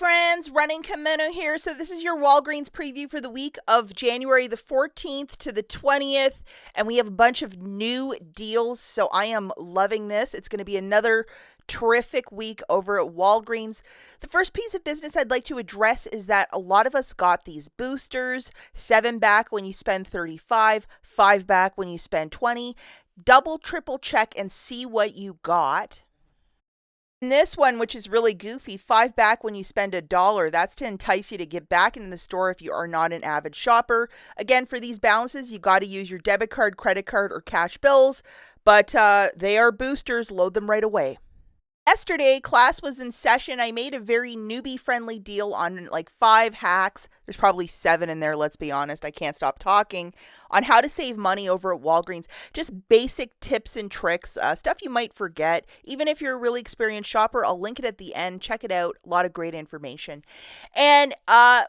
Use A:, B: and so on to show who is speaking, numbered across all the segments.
A: friends, Running Kimono here. So this is your Walgreens preview for the week of January the 14th to the 20th. And we have a bunch of new deals. So I am loving this. It's going to be another terrific week over at Walgreens. The first piece of business I'd like to address is that a lot of us got these boosters, 7 back when you spend 35, 5 back when you spend 20. Double, triple check and see what you got. And this one, which is really goofy, 5 back when you spend $1. That's to entice you to get back into the store if you are not an avid shopper. Again, for these balances, you got to use your debit card, credit card, or cash bills. But they are boosters. Load them right away. Yesterday, class was in session. I made a very newbie-friendly deal on like 5 hacks. There's probably 7 in there, let's be honest. I can't stop talking on how to save money over at Walgreens. Just basic tips and tricks, stuff you might forget. Even if you're a really experienced shopper, I'll link it at the end. Check it out. A lot of great information. And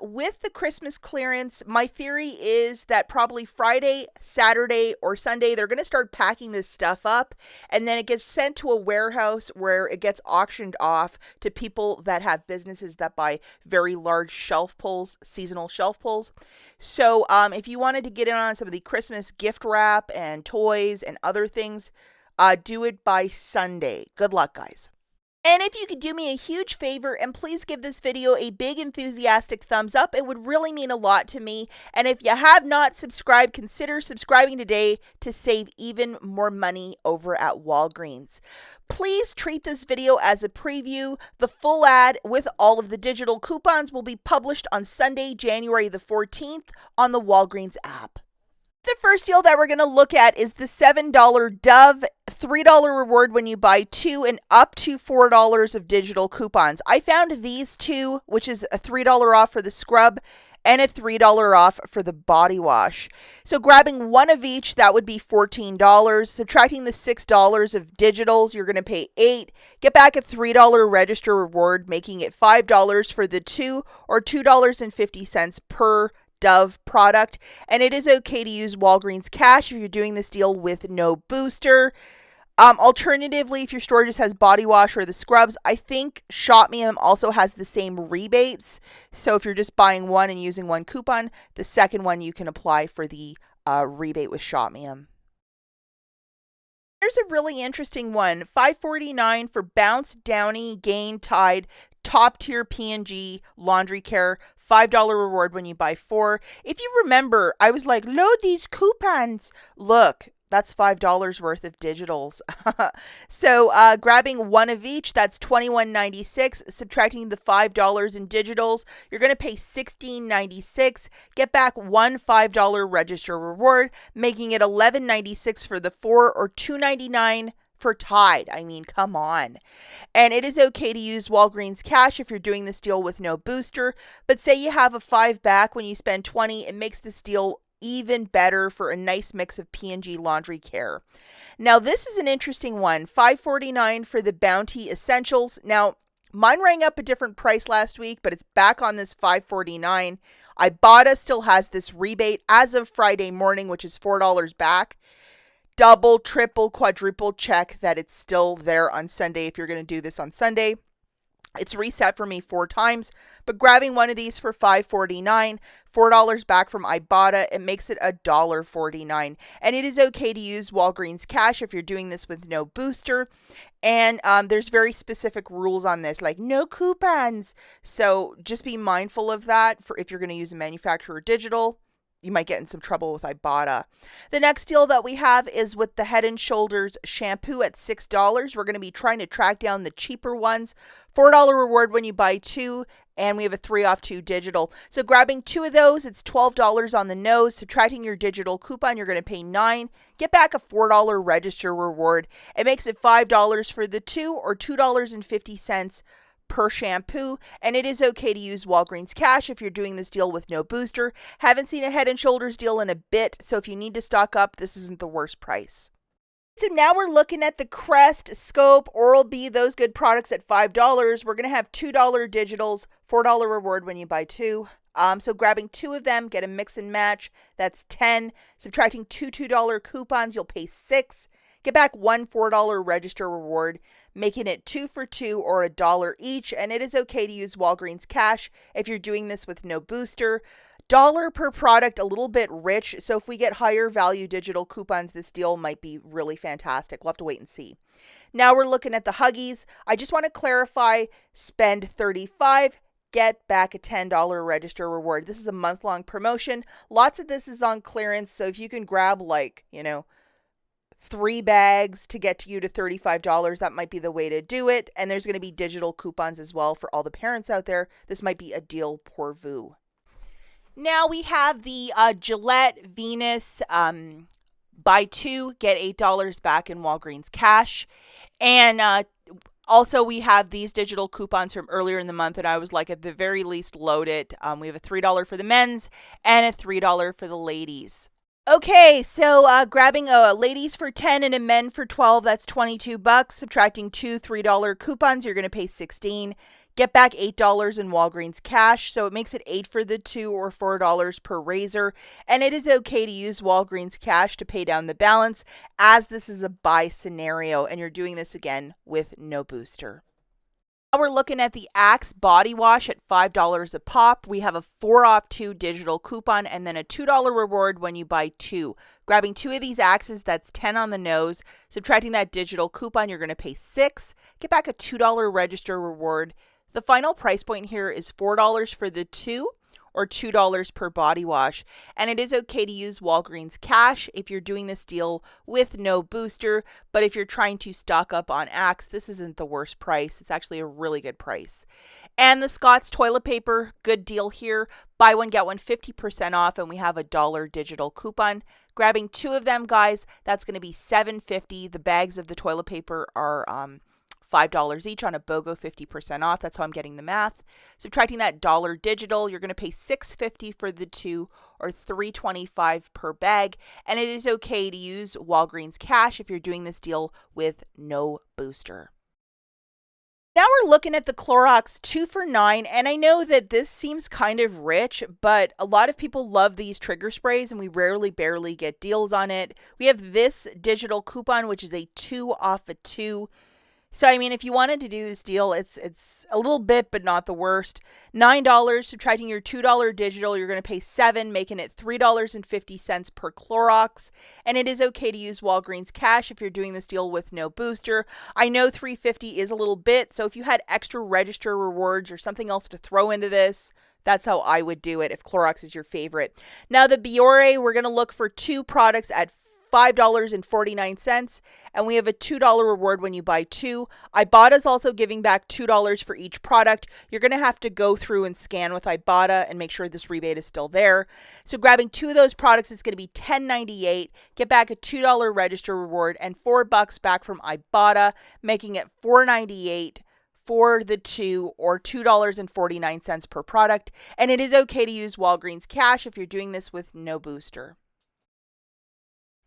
A: with the Christmas clearance, my theory is that probably Friday, Saturday, or Sunday, they're going to start packing this stuff up, and then it gets sent to a warehouse where it gets auctioned off to people that have businesses that buy very large shelf pulls, seasonal shelf pulls. So if you wanted to get in on some of the Christmas gift wrap and toys and other things, do it by Sunday. Good luck, guys. And if you could do me a huge favor and please give this video a big enthusiastic thumbs up, it would really mean a lot to me. And if you have not subscribed, consider subscribing today to save even more money over at Walgreens. Please treat this video as a preview. The full ad with all of the digital coupons will be published on Sunday, January the 14th on the Walgreens app. The first deal that we're going to look at is the $7 Dove $3 reward when you buy 2 and up to $4 of digital coupons. I found these two, which is a $3 off for the scrub and a $3 off for the body wash. So grabbing one of each, that would be $14. Subtracting the $6 of digitals, you're going to pay $8. Get back a $3 register reward, making it $5 for the 2 or $2.50 per Dove product. And it is okay to use Walgreens cash if you're doing this deal with no booster. Alternatively, if your store just has body wash or the scrubs, I think Shopmium also has the same rebates. So if you're just buying one and using one coupon, the second one you can apply for the rebate with Shopmium. Here's a really interesting one. $5.49 for Bounce, Downy, Gain, Tide, top tier P&G laundry care. $5 reward when you buy 4. If you remember, I was like, load these coupons. Look, that's $5 worth of digitals. So grabbing one of each, that's $21.96. Subtracting the $5 in digitals, you're going to pay $16.96. Get back one $5 register reward, making it $11.96 for the 4 or $2.99 for Tide. I mean, come on. And it is okay to use Walgreens cash if you're doing this deal with no booster. But say you have a 5 back when you spend 20, it makes this deal even better for a nice mix of P&G laundry care. Now, this is an interesting one. $5.49 for the Bounty Essentials. Now, mine rang up a different price last week, but it's back on this $5.49. IBOTTA still has this rebate as of Friday morning, which is $4 back. Double, triple, quadruple check that it's still there on Sunday if you're going to do this on Sunday. It's reset for me 4 times, but grabbing one of these for $5.49, $4 back from IBOTTA, it makes it $1.49. And it is okay to use Walgreens cash if you're doing this with no booster. And there's very specific rules on this, like no coupons. So just be mindful of that for if you're going to use a manufacturer digital. You might get in some trouble with IBOTTA. The next deal that we have is with the Head & Shoulders shampoo at $6. We're going to be trying to track down the cheaper ones. $4 reward when you buy 2, and we have a 3 off 2 digital. So grabbing 2 of those, it's $12 on the nose. Subtracting your digital coupon, you're going to pay $9. Get back a $4 register reward. It makes it $5 for the 2 or $2.50 per shampoo, and it is okay to use Walgreens cash if you're doing this deal with no booster. Haven't seen a Head & Shoulders deal in a bit, so if you need to stock up, this isn't the worst price. So now we're looking at the Crest, Scope, Oral-B, those good products at $5. We're going to have $2 digitals, $4 reward when you buy 2. So grabbing 2 of them, get a mix and match, that's 10. Subtracting 2 $2 coupons, you'll pay 6. Get back one $4 register reward, making it 2 for $2 or $1 each. And it is okay to use Walgreens cash if you're doing this with no booster. Dollar per product, a little bit rich. So if we get higher value digital coupons, this deal might be really fantastic. We'll have to wait and see. Now we're looking at the Huggies. I just want to clarify, spend $35, get back a $10 register reward. This is a month-long promotion. Lots of this is on clearance. So if you can grab 3 bags to get you to $35, that might be the way to do it. And there's going to be digital coupons as well for all the parents out there. This might be a deal pour vous. Now we have the Gillette Venus buy 2, get $8 back in Walgreens cash. And also we have these digital coupons from earlier in the month, and I was like, at the very least, load it. We have a $3 for the men's and a $3 for the ladies. Okay, so grabbing a ladies for 10 and a men for 12, that's $22. Subtracting 2 $3 coupons, you're going to pay $16. Get back $8 in Walgreens cash, so it makes it $8 for the 2 or $4 per razor. And it is okay to use Walgreens cash to pay down the balance, as this is a buy scenario, and you're doing this again with no booster. Now we're looking at the Axe body wash at $5 a pop. We have a 4 off 2 digital coupon and then a $2 reward when you buy 2. Grabbing 2 of these Axes, that's 10 on the nose. Subtracting that digital coupon, you're going to pay $6. Get back a $2 register reward. The final price point here is $4 for the 2 or $2 per body wash. And it is okay to use Walgreens cash if you're doing this deal with no booster. But if you're trying to stock up on Axe, this isn't the worst price. It's actually a really good price. And the Scott's toilet paper, good deal here. Buy one, get one 50% off, and we have a $1 digital coupon. Grabbing 2 of them, guys, that's going to be $7.50. The bags of the toilet paper are $5 each on a BOGO 50% off. That's how I'm getting the math. Subtracting that $1 digital, you're going to pay $6.50 for the 2 or $3.25 per bag. And it is okay to use Walgreens cash if you're doing this deal with no booster. Now we're looking at the Clorox 2 for $9, and I know that this seems kind of rich, but a lot of people love these trigger sprays, and we barely get deals on it. We have this digital coupon, which is a 2 off a 2. So, I mean, if you wanted to do this deal, it's a little bit, but not the worst. $9, subtracting your $2 digital, you're going to pay $7, making it $3.50 per Clorox. And it is okay to use Walgreens cash if you're doing this deal with no booster. I know $3.50 is a little bit, so if you had extra register rewards or something else to throw into this, that's how I would do it if Clorox is your favorite. Now, the Beor, we're going to look for 2 products at $5.49, and we have a $2 reward when you buy 2. IBOTTA is also giving back $2 for each product. You're going to have to go through and scan with IBOTTA and make sure this rebate is still there. So grabbing 2 of those products, it's going to be $10.98. Get back a $2 register reward and $4 back from IBOTTA, making it $4.98 for the 2 or $2.49 per product. And it is okay to use Walgreens cash if you're doing this with no booster.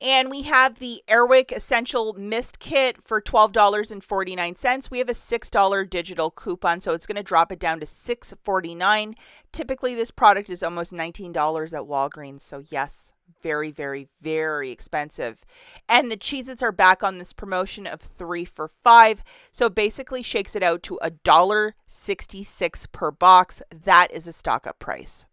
A: And we have the Airwick Essential Mist Kit for $12.49. We have a $6 digital coupon, so it's going to drop it down to $6.49. Typically, this product is almost $19 at Walgreens, so yes, very, very, very expensive. And the Cheez-Its are back on this promotion of 3 for $5, so it basically shakes it out to $1.66 per box. That is a stock-up price.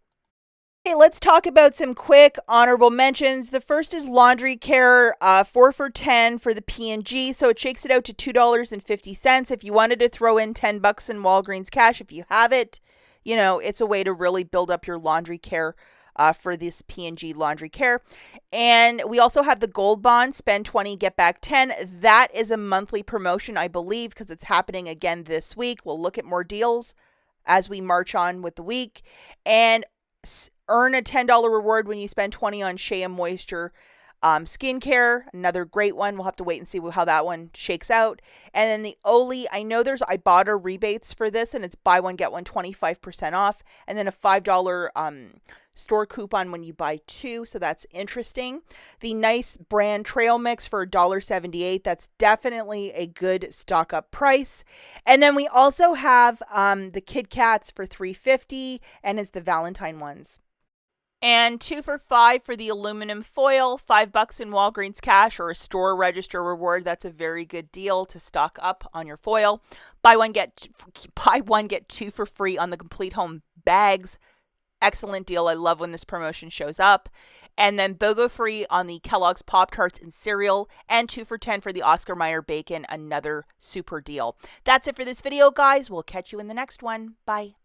A: Okay, let's talk about some quick honorable mentions. The first is laundry care, 4 for $10 for the P&G, so it shakes it out to $2.50. If you wanted to throw in $10 in Walgreens cash, if you have it, it's a way to really build up your laundry care for this P&G laundry care. And we also have the Gold Bond, spend 20, get back 10. That is a monthly promotion, I believe, because it's happening again this week. We'll look at more deals as we march on with the week. And earn a $10 reward when you spend 20 on Shea Moisture skincare. Another great one. We'll have to wait and see how that one shakes out. And then the Oli, I know there's IBOTTA rebates for this, and it's buy one, get one 25% off. And then a $5 store coupon when you buy 2. So that's interesting. The Nice brand trail mix for $1.78. That's definitely a good stock up price. And then we also have the Kit Kats for $3.50, and it's the Valentine ones. And 2 for $5 for the aluminum foil, $5 in Walgreens cash or a store register reward. That's a very good deal to stock up on your foil. Buy one get 2 for free on the complete home bags. Excellent deal. I love when this promotion shows up. And then BOGO free on the Kellogg's Pop Tarts and cereal, and 2 for $10 for the Oscar Mayer bacon. Another super deal. That's it for this video, guys. We'll catch you in the next one. Bye.